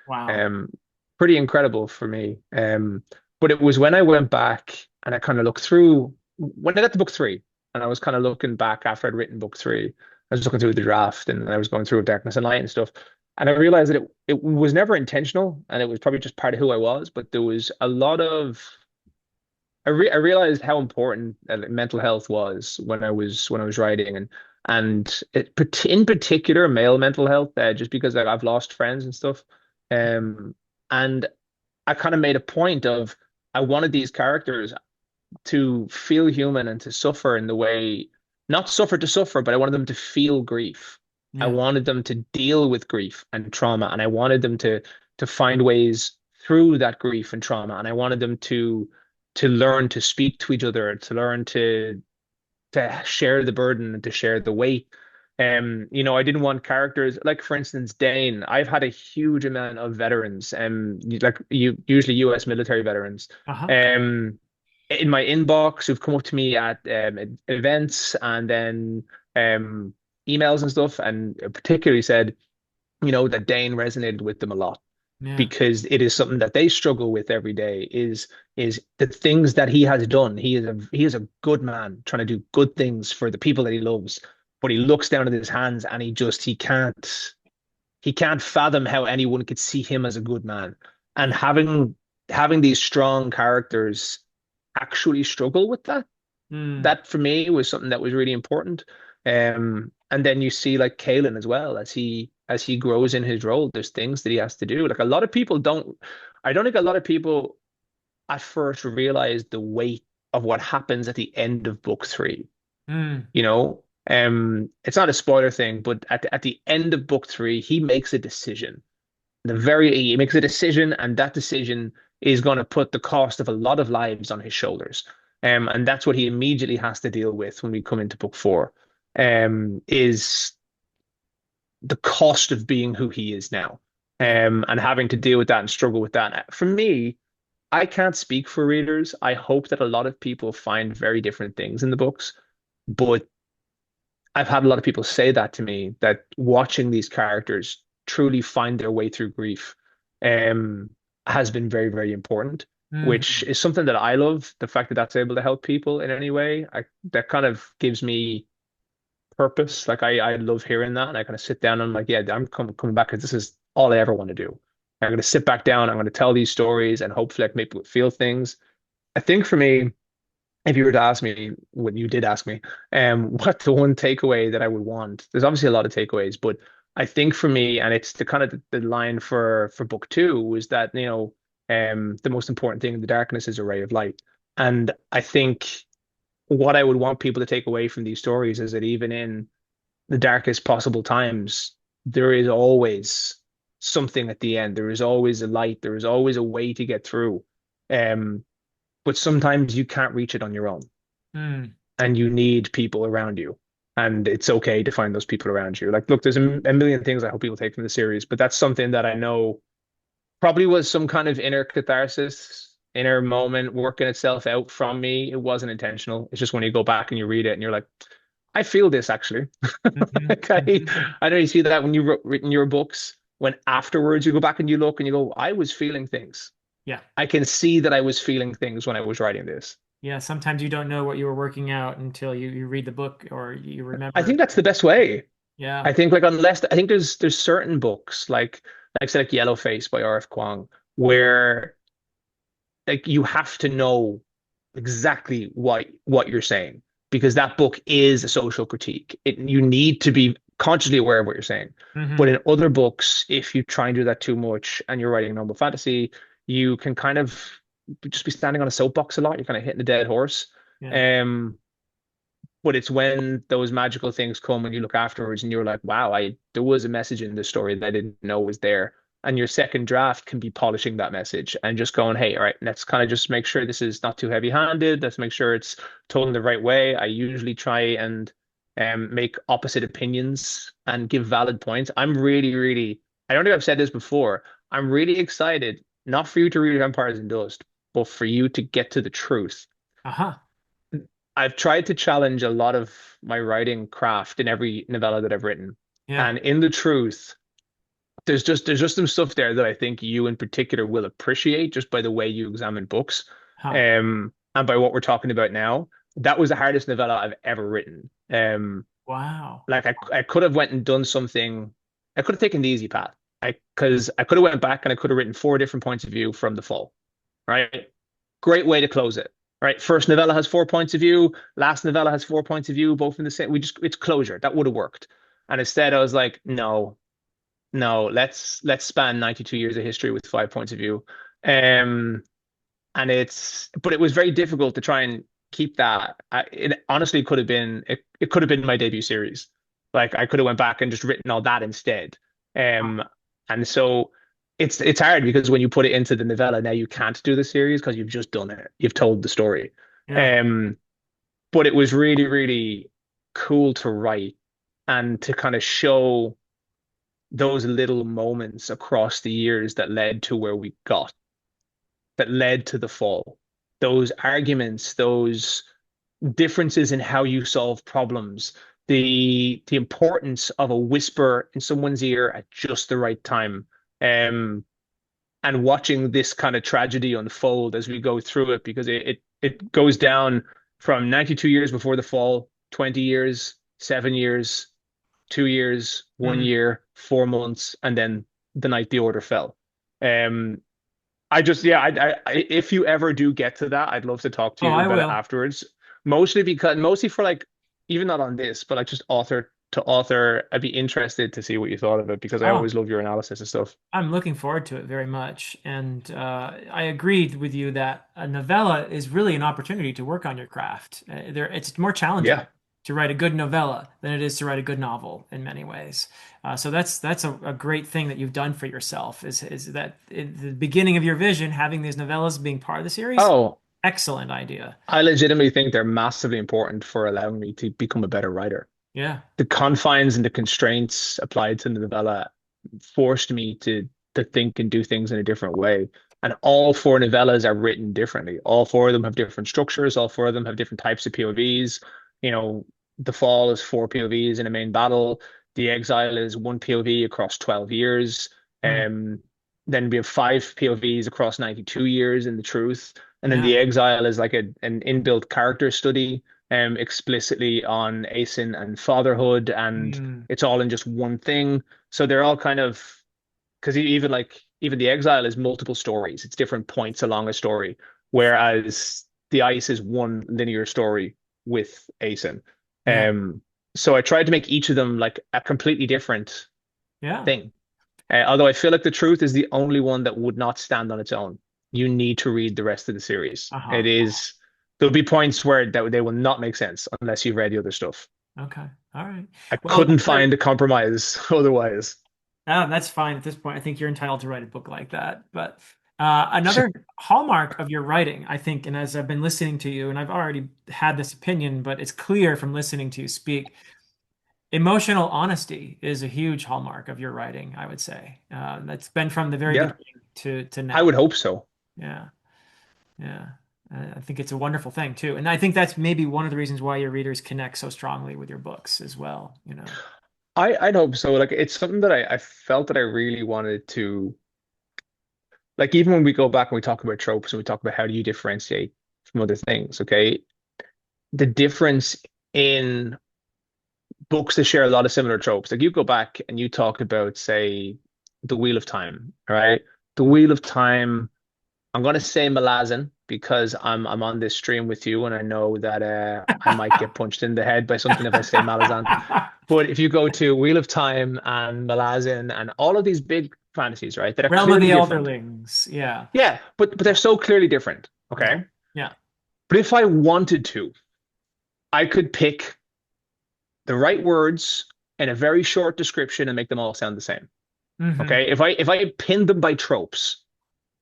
Wow. um, pretty incredible for me. But it was when I went back and I kind of looked through when I got to book three, and I was kind of looking back after I'd written book three. I was looking through the draft and I was going through Darkness and Light and stuff. And I realized that it was never intentional and it was probably just part of who I was, but there was a lot of I realized how important mental health was when I was writing and in particular male mental health just because like, I've lost friends and stuff and I kind of made a point of I wanted these characters to feel human and to suffer in the way, not suffer to suffer, but I wanted them to feel grief. I Yeah. wanted them to deal with grief and trauma, and I wanted them to find ways through that grief and trauma, and I wanted them to learn to speak to each other, to learn to share the burden and to share the weight. I didn't want characters like, for instance, Dane. I've had a huge amount of veterans, like you usually U.S. military veterans, Uh-huh. um, in my inbox who've come up to me at events and then um emails and stuff, and particularly said, that Dane resonated with them a lot Yeah. because it is something that they struggle with every day is the things that he has done. He is a good man trying to do good things for the people that he loves, but he looks down at his hands and he can't fathom how anyone could see him as a good man. And Yeah. having these strong characters actually struggle with that, Mm. that for me was something that was really important. And then you see like Kalen as well as he grows in his role, there's things that he has to do. Like a lot of people don't, I don't think a lot of people at first realize the weight of what happens at the end of book three. Mm. It's not a spoiler thing, but at the end of book three, he makes a decision. He makes a decision, and that decision is going to put the cost of a lot of lives on his shoulders. And that's what he immediately has to deal with when we come into book four, is the cost of being who he is now, Yeah. and having to deal with that and struggle with that. For me, I can't speak for readers. I hope that a lot of people find very different things in the books, but I've had a lot of people say that to me, that watching these characters truly find their way through grief um, has been very, very important, which Mhm. is something that I love. The fact that that's able to help people in any way, that kind of gives me purpose. Like I love hearing that, and I kind of sit down and I'm like, yeah, I'm coming back because this is all I ever want to do. I'm going to sit back down. I'm going to tell these stories, and hopefully, I can make people feel things. I think for me, if you were to ask me, what you did ask me, what the one takeaway that I would want, there's obviously a lot of takeaways, but I think for me, and it's the kind of the line for book two was that, the most important thing in the darkness is a ray of light. And I think what I would want people to take away from these stories is that even in the darkest possible times, there is always something at the end. There is always a light. There is always a way to get through. Um, but sometimes you can't reach it on your own, Mm. and you need people around you. And it's okay to find those people around you. Like, look, there's a million things I hope people take from the series, but that's something that I know probably was some kind of inner catharsis, inner moment working itself out from me. It wasn't intentional. It's just when you go back and you read it and you're like, I feel this actually. Hmm. Like Hmm. I know you see that when you wrote written your books, when afterwards you go back and you look and you go, I was feeling things. Yeah. I can see that I was feeling things when I was writing this. Yeah. Sometimes you don't know what you were working out until you read the book or you I remember. think that's the best way. Yeah. I think like unless I think there's certain books like say like Yellowface by R.F. Kuang where like you have to know exactly what you're saying because that book is a social critique. You need to be consciously aware of what you're saying. But Hmm. in other books, if you try and do that too much and you're writing normal fantasy, you can kind of just be standing on a soapbox a lot. You're kind of hitting a dead horse. Yeah. Um, but it's when those magical things come and you look afterwards and you're like, wow, I there was a message in this story that I didn't know was there. And your second draft can be polishing that message and just going, hey, all right, let's kind of just make sure this is not too heavy-handed. Let's make sure it's told in the right way. I usually try and make opposite opinions and give valid points. I'm really, really, I don't think I've said this before. I'm really excited, not for you to read Vampires and Dust, but for you to get to the truth. Uh-huh. I've tried to challenge a lot of my writing craft in every novella that I've written. Yeah. And in the truth, there's just some stuff there that I think you in particular will appreciate just by the way you examine books. Huh. And by what we're talking about now. That was the hardest novella I've ever written. Wow. Like I could have went and done something. I could have taken the easy path. I could have went back and I could have written four different points of view from the fall, right? Great way to close it. Right. First novella has 4 points of view. Last novella has 4 points of view, both in the same. It's closure. That would have worked. And instead, I was like, no, no, let's span 92 years of history with 5 points of view. Um, but it was very difficult to try and keep that. It honestly it could have been my debut series. Like I could have went back and just written all that instead. Um, and so it's hard because when you put it into the novella, now you can't do the series because you've just done it. You've told the story. Yeah. Um, but it was really, really cool to write and to kind of show those little moments across the years that led to where we got that led to the fall. Those arguments, those differences in how you solve problems, the importance of a whisper in someone's ear at just the right time. Um, and watching this kind of tragedy unfold as we go through it, because it goes down from 92 years before the fall, 20 years, 7 years, 2 years, one Mm. year, 4 months, and then the night the order fell. Um, I just, yeah, if you ever do get to that, I'd love to talk to Oh, you I about it will. afterwards. Mostly for like, even not on this, but like just author to author, I'd be interested to see what you thought of it because I Oh, always love your analysis and stuff. I'm looking forward to it very much. And I agreed with you that a novella is really an opportunity to work on your craft. It's more challenging Yeah. to write a good novella than it is to write a good novel in many ways. So that's a great thing that you've done for yourself is that in the beginning of your vision, having these novellas being part of the series, Oh, excellent idea. I legitimately think they're massively important for allowing me to become a better writer. Yeah. The confines and the constraints applied to the novella forced me to think and do things in a different way. And all four novellas are written differently. All four of them have different structures. All four of them have different types of POVs. You know, The Fall is four POVs in a main battle. The Exile is one POV across 12 years. Hmm. Um, then we have five POVs across 92 years in The Truth. And then Yeah. The Exile is like an inbuilt character study explicitly on Aeson and fatherhood, and Hmm. it's all in just one thing. So they're all kind of because even the Exile is multiple stories. It's different points along a story, whereas the Ice is one linear story with Aeson. Yeah. So I tried to make each of them like a completely different Yeah. thing. Although I feel like the truth is the only one that would not stand on its own. You need to read the rest of the series. Uh-huh. It is. there'll be points where that they will not make sense unless you've read the other stuff. Okay. All right. I Well, couldn't another find a compromise otherwise. that's fine at this point. I think you're entitled to write a book like that. But another hallmark of your writing, I think, and as I've been listening to you, and I've already had this opinion, but it's clear from listening to you speak, emotional honesty is a huge hallmark of your writing, I would say. That's been from the very Yeah, beginning to I now. would hope so. Yeah. Yeah. I think it's a wonderful thing too. And I think that's maybe one of the reasons why your readers connect so strongly with your books as well, you know. I'd hope so. Like it's something that I felt that I really wanted to like even when we go back and we talk about tropes and we talk about how do you differentiate from other things, okay? The difference in books that share a lot of similar tropes. Like you go back and you talk about, say, The Wheel of Time, right? The Wheel of Time, I'm gonna say Malazan because I'm on this stream with you and I know that I might get punched in the head by something if I say Malazan. But if you go to Wheel of Time and Malazan and all of these big fantasies, right, that are Realm of clearly the different. Elderlings. Yeah. Yeah, but they're Yeah. so clearly different. Yeah. Okay. Yeah. But if I wanted to, I could pick the right words and a very short description and make them all sound the same. Hmm. Okay. If I pinned them by tropes,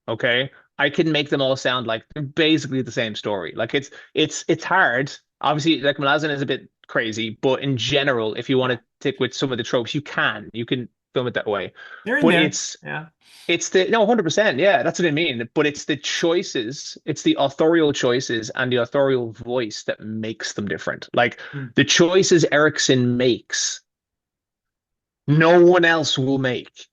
okay, I can make them all sound like they're basically the same story. Like it's hard. Obviously, like Malazan is a bit crazy, but in general, if you want Yeah. to stick with some of the tropes, you can film it that way. They're in But there. Yeah. it's the no 100%, yeah, that's what I mean. But it's the choices, it's the authorial choices and the authorial voice that makes them different. Like Mm. the choices Erickson makes, no one else will make.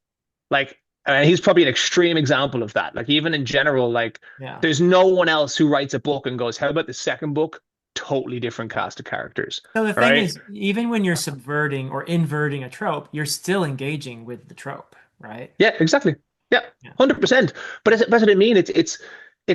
Like, he's probably an extreme example of that. Like, even in general, like, Yeah. there's no one else who writes a book and goes, "How about the second book? Totally different cast of characters." So the All thing right? is, even when you're subverting or inverting a trope, you're still engaging with the trope, right? Yeah, exactly. Yeah, Yeah. 100%. But that's what I mean. It's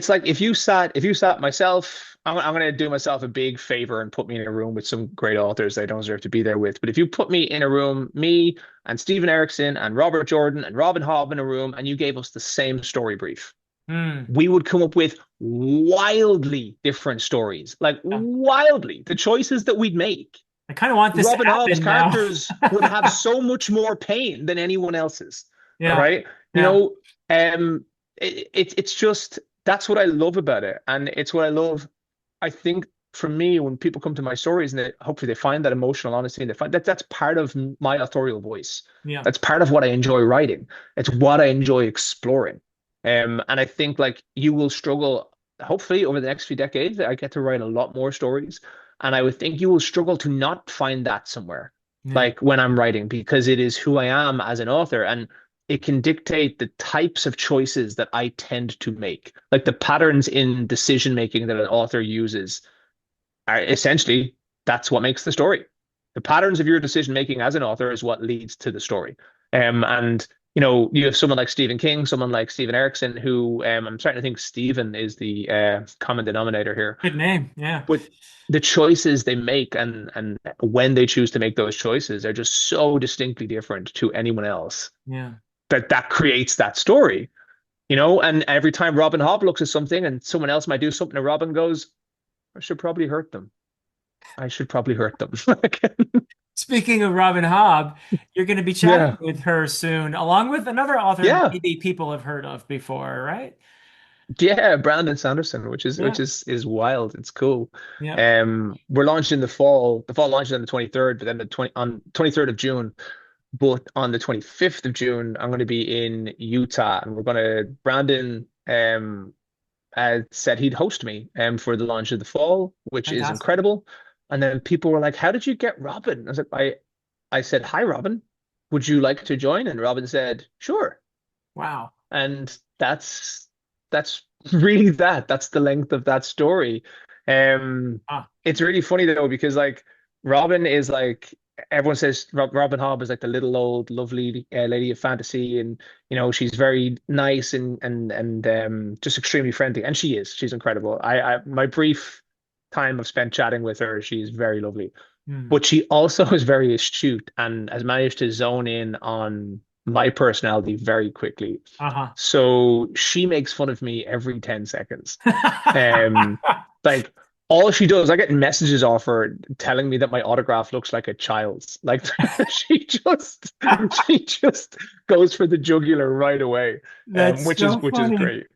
like if you sat myself, I'm gonna do myself a big favor and put me in a room with some great authors that I don't deserve to be there with. But if you put me in a room, me and Stephen Erickson and Robert Jordan and Robin Hobb in a room, and you gave us the same story brief, Hmm. we would come up with wildly different stories, like Yeah. wildly. The choices that we'd make. I kind of want this to Robin Hobb's happen now. characters would have so much more pain than anyone else's. All Yeah. right. You Yeah. know, it's just that's what I love about it. And it's what I love. I think for me, when people come to my stories and hopefully they find that emotional honesty and they find that that's part of my authorial voice. Yeah. That's part of what I enjoy writing. It's what I enjoy exploring. And I think like you will struggle, hopefully over the next few decades, I get to write a lot more stories. And I would think you will struggle to not find that somewhere, Yeah. like when I'm writing, because it is who I am as an author. And it can dictate the types of choices that I tend to make. Like the patterns in decision making that an author uses are essentially that's what makes the story. The patterns of your decision making as an author is what leads to the story. And you have someone like Stephen King, someone like Stephen Erickson, who I'm starting to think Stephen is the common denominator here. Good name. Yeah. But the choices they make and when they choose to make those choices are just so distinctly different to anyone else Yeah. that creates that story. And every time Robin Hobb looks at something and someone else might do something and Robin goes, I should probably hurt them. I should probably hurt them. Speaking of Robin Hobb, you're going to be chatting Yeah. with her soon, along with another author Yeah. maybe people have heard of before, right? Yeah, Brandon Sanderson, which is Yeah. which is wild. It's cool. Yeah. We're launching in the fall. The fall launches on the 23rd, but then the 23rd of June. But on the 25th of June, I'm going to be in Utah, and Brandon said he'd host me for the launch of the fall, which is Fantastic. incredible. And then people were like, "How did you get Robin?" I was like, I said, "Hi, Robin. Would you like to join?" And Robin said, "Sure." Wow. And that's really that. That's the length of that story. Ah, It's really funny though because like Robin is like everyone says Robin Hobb is like the little old lovely lady of fantasy, and she's very nice and just extremely friendly, and she is. She's incredible. I my brief time I've spent chatting with her, she's very lovely. hmm. But she also is very astute and has managed to zone in on my personality very quickly. Uh-huh. So she makes fun of me every 10 seconds. Um, like all she does, I get messages off her telling me that my autograph looks like a child's. Like she just goes for the jugular right away, That's so which is funny. great.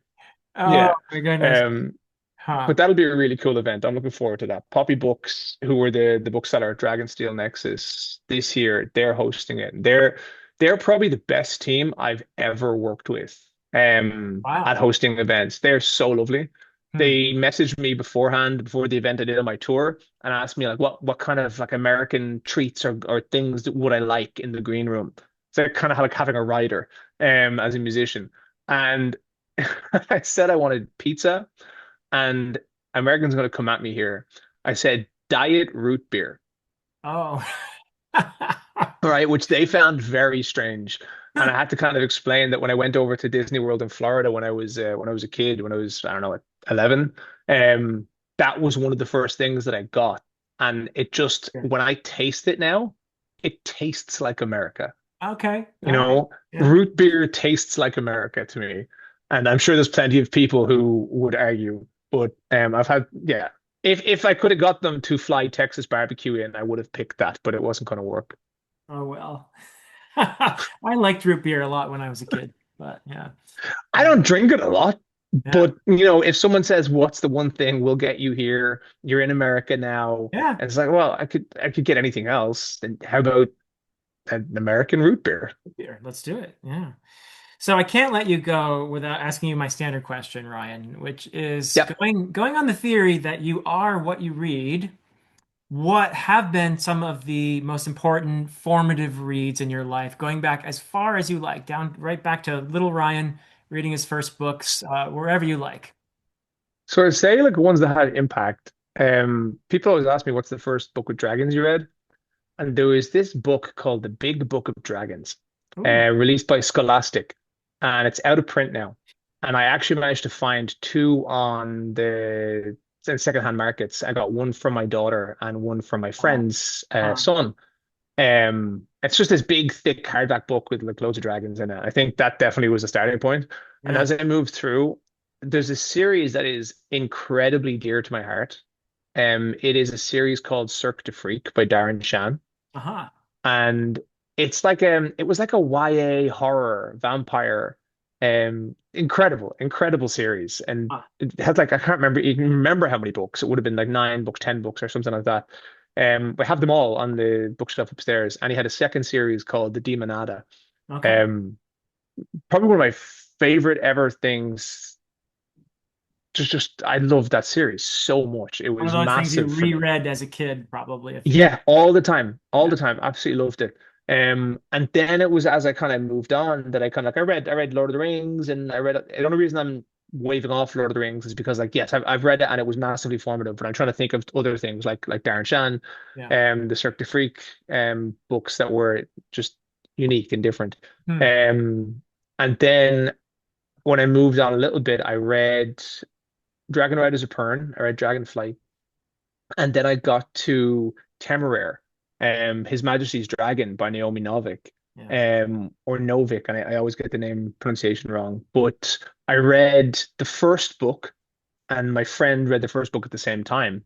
Oh Yeah. my goodness. Um, Huh. but that'll be a really cool event. I'm looking forward to that. Poppy Books, who were the bookseller at Dragonsteel Nexus this year, they're hosting it. They're probably the best team I've ever worked with Wow. at hosting events. They're so lovely. Hmm. They messaged me beforehand, before the event I did on my tour, and asked me like what kind of like American treats or things that would I like in the green room. So kind of like having a rider as a musician. And I said I wanted pizza and Americans going to come at me here. I said diet root beer, Oh. all right, which they found very strange. And I had to kind of explain that when I went over to Disney World in Florida when I was a kid, when I was I don't know 11, um, that was one of the first things that I got, and it just when I taste it now, it tastes like America. Okay. You All right. know, Yeah. root beer tastes like America to me. And I'm sure there's plenty of people who would argue, but I've had, yeah. If I could have got them to fly Texas barbecue in, I would have picked that, but it wasn't going to work. Oh well. I liked root beer a lot when I was a kid, but yeah. I Yeah. don't drink it a lot, Yeah. but you know, if someone says, "What's the one thing we'll get you here? You're in America now," Yeah. and it's like, well, I could get anything else. Then how about an American root beer? Root beer. Let's do it. Yeah. So I can't let you go without asking you my standard question, Ryan, which is Yep. going on the theory that you are what you read. What have been some of the most important formative reads in your life, going back as far as you like, down right back to little Ryan reading his first books, wherever you like? So I'd say like ones that had impact. People always ask me what's the first book with dragons you read, and there was this book called The Big Book of Dragons, Ooh, released by Scholastic, and it's out of print now. And I actually managed to find two on the secondhand markets. I got one from my daughter and one from my wow. friend's Huh. son. It's just this big, thick hardback book with like loads of dragons in it. I think that definitely was a starting point. And Yeah. as I moved through, there's a series that is incredibly dear to my heart. It is a series called Cirque du Freak by Darren Shan, Uh-huh. and it was like a YA horror vampire, incredible series, and Huh. it had like I can't remember even remember how many books. It would have been like 9 books, 10 books, or something like that. We have them all on the bookshelf upstairs, and he had a second series called The Demonada. Okay. Um, Probably one of my favorite ever things. Just I love that series so much. It One of was those things you massive for me. reread as a kid, probably a few times. Yeah, all Yeah. the time. Absolutely loved it. And then it was as I kind of moved on that I kind of like I read Lord of the Rings, and I read the only reason I'm waving off Lord of the Rings is because like yes, I've read it and it was massively formative, but I'm trying to think of other things like Darren Shan, Yeah. the Cirque du Freak books that were just unique and different. Hmm. Um, and then when I moved on a little bit, I read Dragon Riders of Pern, I read Dragonflight. And then I got to Temeraire, His Majesty's Dragon by Naomi Novik, Yeah. or Novik, and I always get the name pronunciation wrong. But I read the first book, and my friend read the first book at the same time,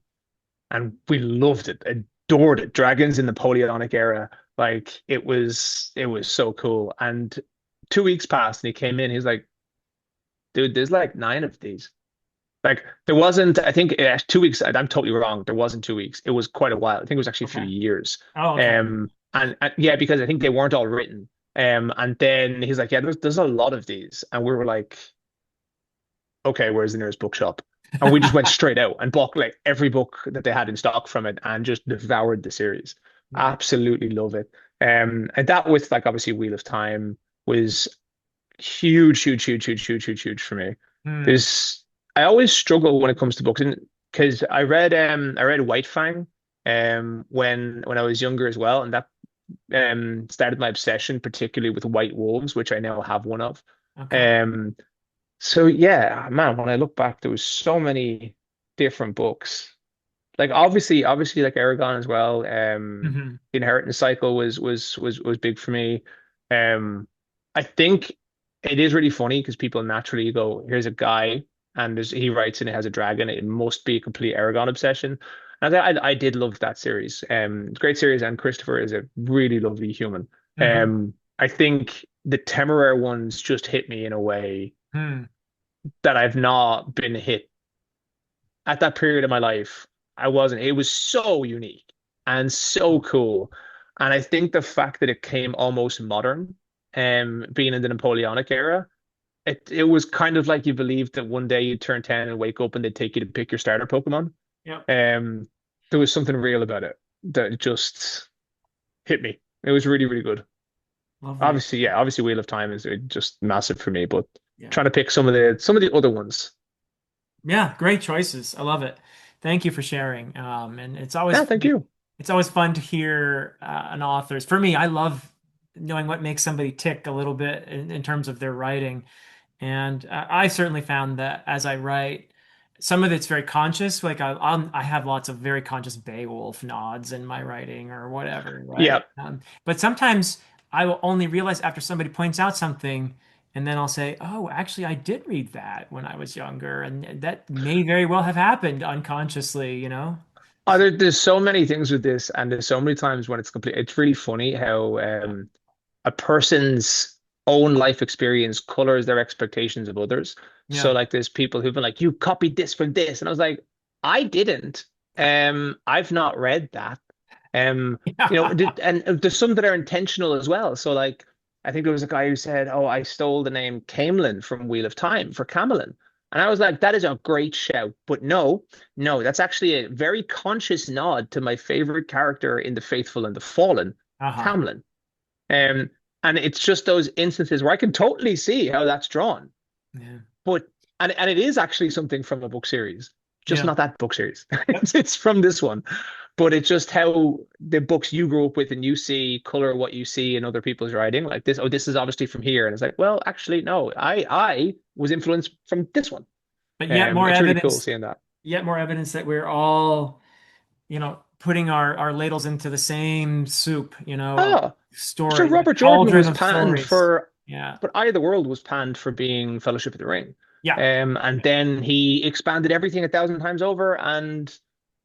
and we loved it, adored it. Dragons in the Napoleonic era, like it was so cool. And 2 weeks passed, and he came in. He's like, "Dude, there's like 9 of these." Like there wasn't, I think 2 weeks, I'm totally wrong. There wasn't 2 weeks. It was quite a while. I think it was actually a few Okay. years. Oh, okay. And yeah, because I think they weren't all written. And then he's like, yeah, there's a lot of these. And we were like, okay, where's the nearest bookshop? And we just went straight out and bought like every book that they had in stock from it and just devoured the series. Nice. Absolutely love it. And that with like obviously Wheel of Time was huge for me. Hmm. There's I always struggle when it comes to books, and because I read White Fang when I was younger as well, and that started my obsession, particularly with white wolves, which I now have one of. Okay. Um, so yeah, man, when I look back, there was so many different books. Like obviously like Aragon as well. Hmm. The Inheritance Cycle was big for me. I think it is really funny because people naturally go, here's a guy and he writes and it has a dragon. It must be a complete Aragon obsession. And I did love that series. Great series, and Christopher is a really lovely human. Hmm. I think the Temeraire ones just hit me in a way Hmm. that I've not been hit at that period of my life. I wasn't. It was so unique and so cool. And I think the fact that it came almost modern, being in the Napoleonic era, it was kind of like you believed that one day you'd turn 10 and wake up and they'd take you to pick your starter Pokemon. Yep. Um, there was something real about it that just hit me. It was really, really good. Lovely. Obviously, yeah, obviously Wheel of Time is just massive for me, but Yeah. trying to pick some of the other ones. Yeah, great choices. I love it. Thank you for sharing. And Yeah, thank you. it's always fun to hear an author's. For me, I love knowing what makes somebody tick a little bit in terms of their writing. And I certainly found that as I write, some of it's very conscious. Like I have lots of very conscious Beowulf nods in my writing or whatever, Yeah. right? But sometimes I will only realize after somebody points out something, and then I'll say, "Oh, actually, I did read that when I was younger, and that may very well have happened unconsciously, you know?" There's so many things with this, and there's so many times when it's complete. It's really funny how a person's own life experience colors their expectations of others. So Yeah. like there's people who've been like, you copied this from this. And I was like, I didn't. I've not read that. Yeah. And there's some that are intentional as well. So like I think there was a guy who said, oh, I stole the name Camelin from Wheel of Time for Camelin. And I was like, that is a great shout. But no, no, that's actually a very conscious nod to my favorite character in The Faithful and the Fallen, Uh-huh. Camlin. Um, and it's just those instances where I can totally see how that's drawn. Yeah. But and it is actually something from a book series, just Yeah. not that book series. Yep. It's from this one. But it's just how the books you grew up with and you see color what you see in other people's writing. Like this, oh, this is obviously from here. And it's like, well, actually, no, I was influenced from this one. But It's really cool seeing that. yet more evidence that we're all, putting our ladles into the same soup, of Oh, so story, like Robert Jordan cauldron was of panned stories. for, Yeah. but Eye of the World was panned for being Fellowship of the Ring. Yeah. And then he expanded everything 1,000 times over, and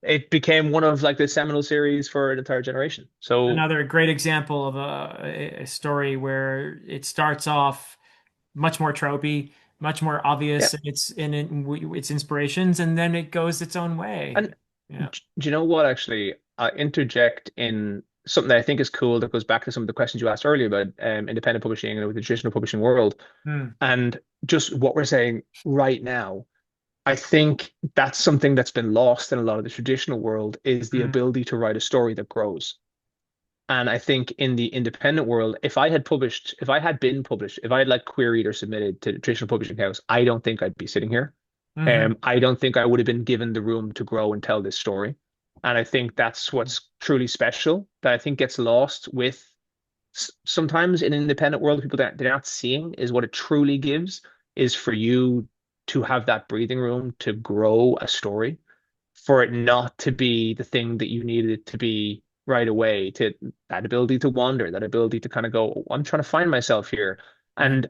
it became one of like the seminal series for an entire generation. So Another great example of a story where it starts off much more tropey, much more yeah, obvious its inspirations, and then it goes its own and way. Yeah. do you know what? Actually, I interject in something that I think is cool that goes back to some of the questions you asked earlier about independent publishing and with the traditional publishing world, Hmm. and just what we're saying right now. I think that's something that's been lost in a lot of the traditional world is the Hmm. ability to write a story that grows. And I think in the independent world, if I had been published, if I had like queried or submitted to the traditional publishing house, I don't think I'd be sitting here. Hmm. I don't think I would have been given the room to grow and tell this story. And I think that's what's truly special that I think gets lost with sometimes in an independent world, people that they're not seeing is what it truly gives is for you to have that breathing room to grow a story, for it not to be the thing that you needed it to be right away, to that ability to wander, that ability to kind of go, "Oh, I'm trying to find myself here." Yeah. And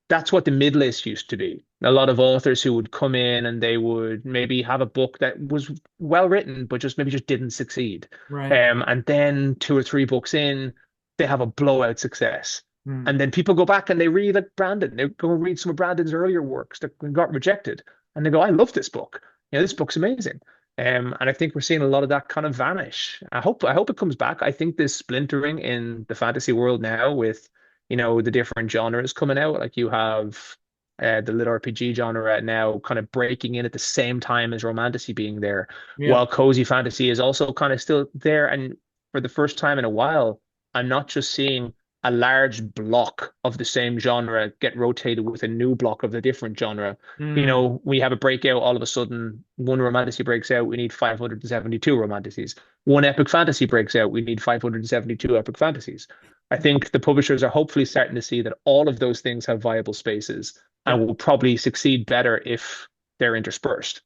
that's what the mid list used to be. A lot of authors who would come in and they would maybe have a book that was well written, but just maybe just didn't succeed. Right. And then two or three books in, they have a blowout success. Hmm. And then people go back and they read like Brandon. They go and read some of Brandon's earlier works that got rejected. And they go, I love this book. This book's amazing. And I think we're seeing a lot of that kind of vanish. I hope it comes back. I think this splintering in the fantasy world now with, the different genres coming out, like you have the lit RPG genre now kind of breaking in at the same time as romantasy being there, Yeah. while cozy fantasy is also kind of still there. And for the first time in a while, I'm not just seeing a large block of the same genre get rotated with a new block of the different genre. Hmm. We have a breakout all of a sudden. One romantasy breaks out, we need 572 romantasies. One epic fantasy breaks out, we need 572 epic fantasies. I think the publishers are hopefully starting to see that all of those things have viable spaces and Yep. will probably succeed better if they're interspersed,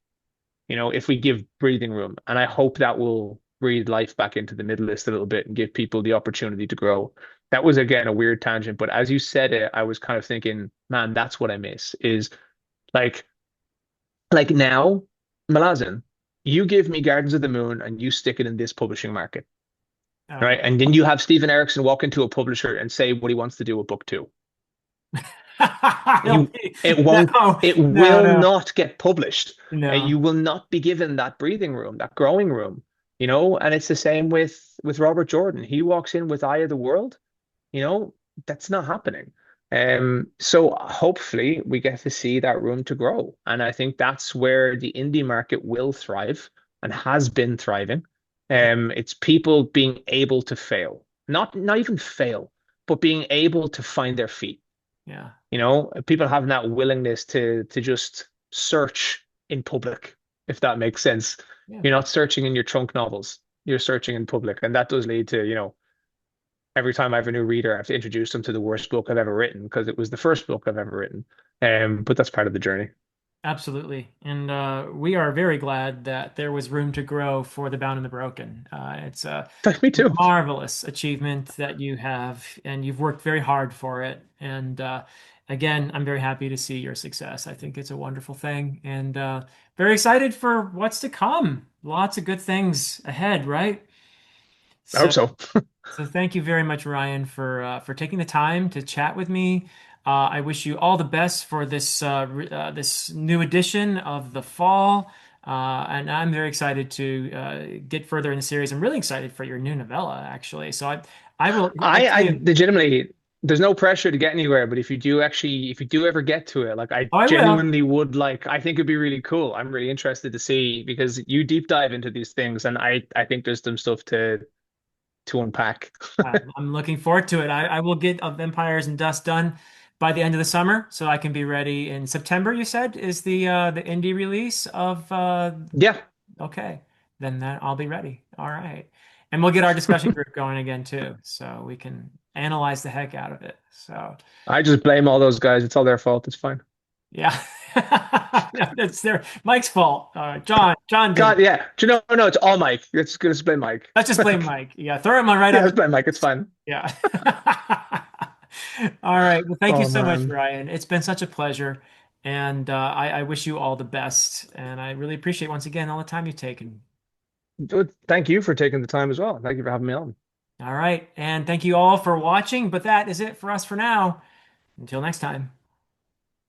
if we give breathing room. And I hope that will breathe life back into the middle list a little bit and give people the opportunity to grow. That was again a weird tangent, but as you said it, I was kind of thinking, man, that's what I miss is like Like now, Malazan, you give me Gardens of the Moon and you stick it in this publishing market, Oh right? yeah. And then you have Stephen Erickson walk into a publisher and say what he wants to do with book two. He'll You, be- it won't, No, it no, will no, not get published. no. You will not be given that breathing room, that growing room, you know? And it's the same with Robert Jordan. He walks in with Eye of the World, you know, that's not happening. So hopefully we get to see that room to grow. And I think that's where the indie market will thrive and has been thriving. Yeah, It's people being able to fail, not even fail, but being able to find their feet. yeah, You know, people having that willingness to just search in public, if that makes sense. yeah. You're not searching in your trunk novels, you're searching in public. And that does lead to, every time I have a new reader, I have to introduce them to the worst book I've ever written because it was the first book I've ever written. But that's part of the journey. Absolutely. And we are very glad that there was room to grow for The Bound and the Broken. It's a Me too. marvelous achievement that you have, and you've worked very hard for it. And again, I'm very happy to see your success. I think it's a wonderful thing, and very excited for what's to come. Lots of good things ahead, right? I hope So so. so thank you very much, Ryan, for taking the time to chat with me. I wish you all the best for this new edition of the fall, and I'm very excited to get further in the series. I'm really excited for your new novella, actually. So I will I actually. legitimately, there's no pressure to get anywhere, but if you do ever get to it, like I Oh, I will. genuinely would like, I think it'd be really cool. I'm really interested to see because you deep dive into these things, and I think there's some stuff to unpack. I'm looking forward to it. I will get Empires and Dust done by the end of the summer, so I can be ready in September. You said is the indie release of Yeah, Okay, then that I'll be ready. All right. And we'll get our discussion group going again too, so we can analyze the heck out of it. So, I just blame all those guys. It's all their fault. It's fine. yeah. No, that's their Mike's fault. John did it. God, yeah. Do you know? No, it's all Mike. Let's blame Mike. Let's just blame Mike. Yeah, throw him on right Yeah, under let's the blame Mike. It's bus. fine. Yeah. All right. Well, thank you Oh so much, man. Ryan. It's been such a pleasure. And I wish you all the best. And I really appreciate once again all the time you've taken. Good. Thank you for taking the time as well. Thank you for having me on. All right. And thank you all for watching. But that is it for us for now. Until next time.